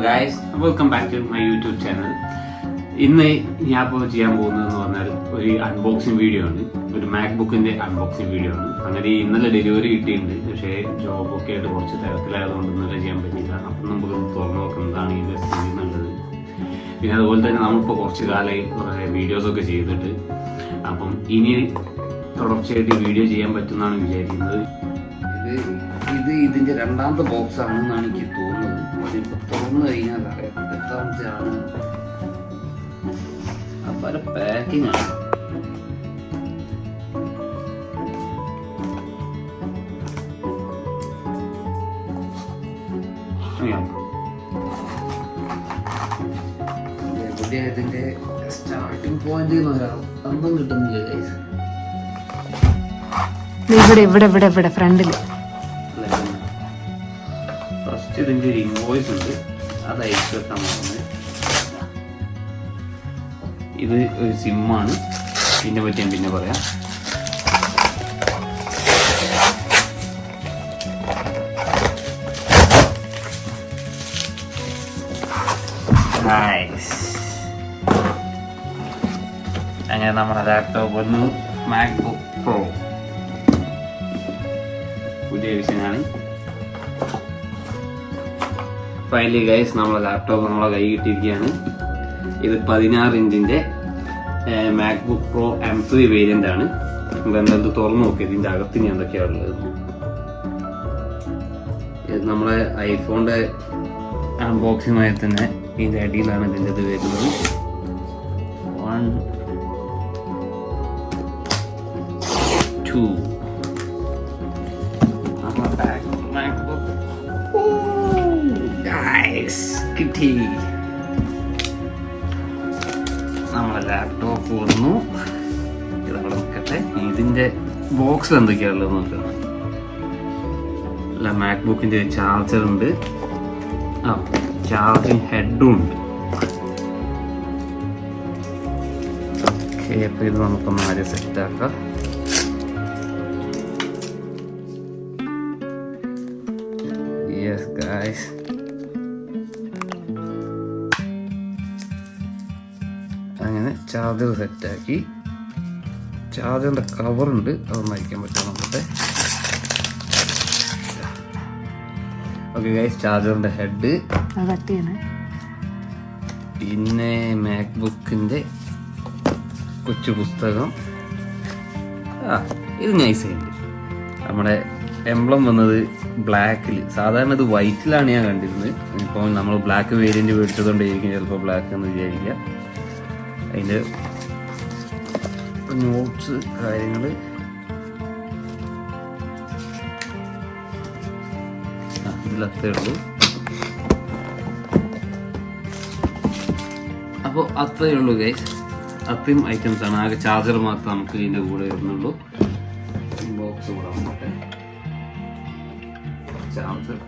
Guys, welcome back to my YouTube channel. ഇന്ന് ഞാൻ ഇപ്പോൾ ചെയ്യാൻ പോകുന്നതെന്ന് പറഞ്ഞാൽ ഒരു അൺബോക്സിങ് വീഡിയോ ആണ്. ഒരു മാക്ബുക്കിൻ്റെ അൺബോക്സിങ് വീഡിയോ ആണ്. അങ്ങനെ ഇന്നലെ ഡെലിവറി കിട്ടിയിട്ടുണ്ട്. പക്ഷേ ജോബൊക്കെ ആയിട്ട് കുറച്ച് തിരക്കിലായതുകൊണ്ട് ഇന്നലെ ചെയ്യാൻ പറ്റിയില്ല. അപ്പം നമുക്ക് തുറന്നു നോക്കുന്നതാണ് ഇതിൻ്റെ സ്ഥിതി എന്നുള്ളത്. പിന്നെ അതുപോലെ തന്നെ നമ്മളിപ്പോൾ കുറച്ച് കാലമായി കുറേ വീഡിയോസൊക്കെ ചെയ്തിട്ട് അപ്പം ഇനി തുടർച്ചയായിട്ട് വീഡിയോ ചെയ്യാൻ പറ്റുമെന്നാണ് വിചാരിക്കുന്നത്. ഇത് ഇതിൻ്റെ രണ്ടാമത്തെ ബോക്സ് ആണെന്നാണ് എനിക്ക് തോന്നുന്നത്. അതിപ്പോൾ തുറന്നു കഴിഞ്ഞാൽ അറിയാം എത്രാമത്തെ ആണ്. പല പാക്കിംഗ് ആണ്. എവിടെ ഇതിന്റെ സ്റ്റാർട്ടിംഗ് പോയിന്റ് ഒന്നും കിട്ടുന്നില്ല. ഇവിടെ ഫ്രണ്ടില് ഫസ്റ്റ് ഇതിന്റെ ഒരു ഇൻവോയ്സ് ഉണ്ട്, അത് അയച്ചു വെക്കാൻ പോകുന്നത്. ഇത് ഒരു സിമ്മാണ്, ഇതിനെ പറ്റി ഞാൻ പിന്നെ പറയാം. അങ്ങനെ നമ്മുടെ ലാപ്ടോപ്പ് വന്നു. മാക്ബുക്ക് പ്രോ പുതിയ വിഷയമാണ്. ഫൈനലി ഗൈസ്, നമ്മളെ ലാപ്ടോപ്പ് നമ്മളെ കൈ കിട്ടിയിരിക്കുകയാണ്. ഇത് 16 ഇഞ്ചിൻ്റെ മാക്ബുക്ക് പ്രോ M3 വേരിയൻ്റ് ആണ്. നമ്മളെന്തായാലും തുറന്നു നോക്കി ഇതിൻ്റെ അകത്ത് ഇനി എന്തൊക്കെയാണ് ഉള്ളത്. ഇത് നമ്മളെ ഐഫോണിൻ്റെ അൺബോക്സിങ്ങുമായി തന്നെ ഇതിൻ്റെ അടിയിലാണ് ഇതിൻ്റെ ഇത് വരുന്നത്. 1 2 കിട്ടി. നമ്മളെ ലാപ്ടോപ്പ് വന്നു. ഇതവിടെ നോക്കട്ടെ, ഇതിൻ്റെ ബോക്സിൽ എന്തൊക്കെയാണുള്ളത് നോക്കാം. അല്ല, മാക്ബുക്കിൻ്റെ ചാർജർ ഉണ്ട്, ചാർജിങ് ഹെഡും ഉണ്ട്. ഓക്കെ, അപ്പോൾ ഇത് നമുക്കൊന്ന് ആദ്യം സെറ്റാക്കാം. യെസ് ഗായ്സ്, അങ്ങനെ ചാർജർ സെറ്റാക്കി. ചാർജറിൻ്റെ കവറുണ്ട്, അതൊന്നും അയക്കാൻ പറ്റും നമ്മുടെ. ഓക്കെ ഗൈസ്, ചാർജറിൻ്റെ ഹെഡ്, പിന്നെ മാക്ബുക്കിൻ്റെ കൊച്ചു പുസ്തകം. ഇത് നൈസായിട്ട് നമ്മുടെ എംബ്ലം വന്നത് ബ്ലാക്കിൽ. സാധാരണ ഇത് വൈറ്റിലാണ് ഞാൻ കണ്ടിരുന്നത്. ഇപ്പോൾ നമ്മൾ ബ്ലാക്ക് വേരിയൻറ്റ് മേടിച്ചതുകൊണ്ടായിരിക്കും ചിലപ്പോൾ ബ്ലാക്ക് എന്ന് വിചാരിക്കുക. അതിൻ്റെ നോട്ട്സ് കാര്യങ്ങൾ ഇതിലത്രേ ഉള്ളൂ. അപ്പോൾ അത്രയേ ഉള്ളൂ ഗൈസ്. അത്രയും ഐറ്റംസ് ആണ്. ആകെ ചാർജർ മാത്രം നമുക്ക് ഇതിൻ്റെ കൂടെ വരുന്നുള്ളൂ. ബോക്സ് കൂടെ വന്നോട്ടെ, ചാർജർ.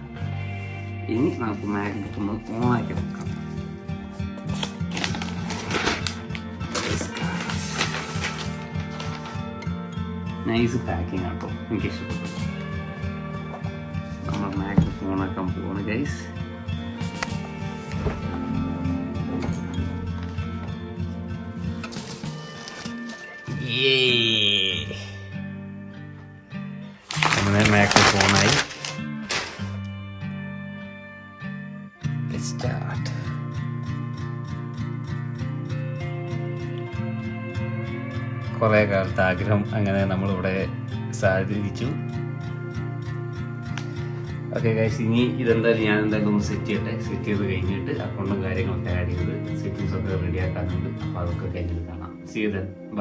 ഇനി നമുക്ക് മാക്ബുക്ക് ഒന്ന് ഓണാക്കി നോക്കാം. നൈസ് പാക്കിംഗ് ആട്ടോ, എനിക്ക് ഇഷ്ടപ്പെട്ടു. നമ്മൾ മാക്ബുക്ക് ഓണാക്കാൻ പോവാണ് ഗൈസ്. അങ്ങനെ മാക്ബുക്ക് ഓണായി. സ്റ്റാർട്ട്. കുറേ കാലത്തെ ആഗ്രഹം അങ്ങനെ നമ്മളിവിടെ സാധിച്ചു. ഓക്കെ ഗൈസ്, ഇനി ഇതെന്തായാലും ഞാൻ എന്തായാലും ഒന്ന് സെറ്റ് ചെയ്ത് കഴിഞ്ഞിട്ട് അക്കൗണ്ടും കാര്യങ്ങളൊക്കെ ആഡ് ചെയ്ത് സെറ്റിങ്സ് ഒക്കെ റെഡി ആക്കാനുണ്ട്. അപ്പോൾ അതൊക്കെ കഴിഞ്ഞിട്ട് കാണാം. See you then.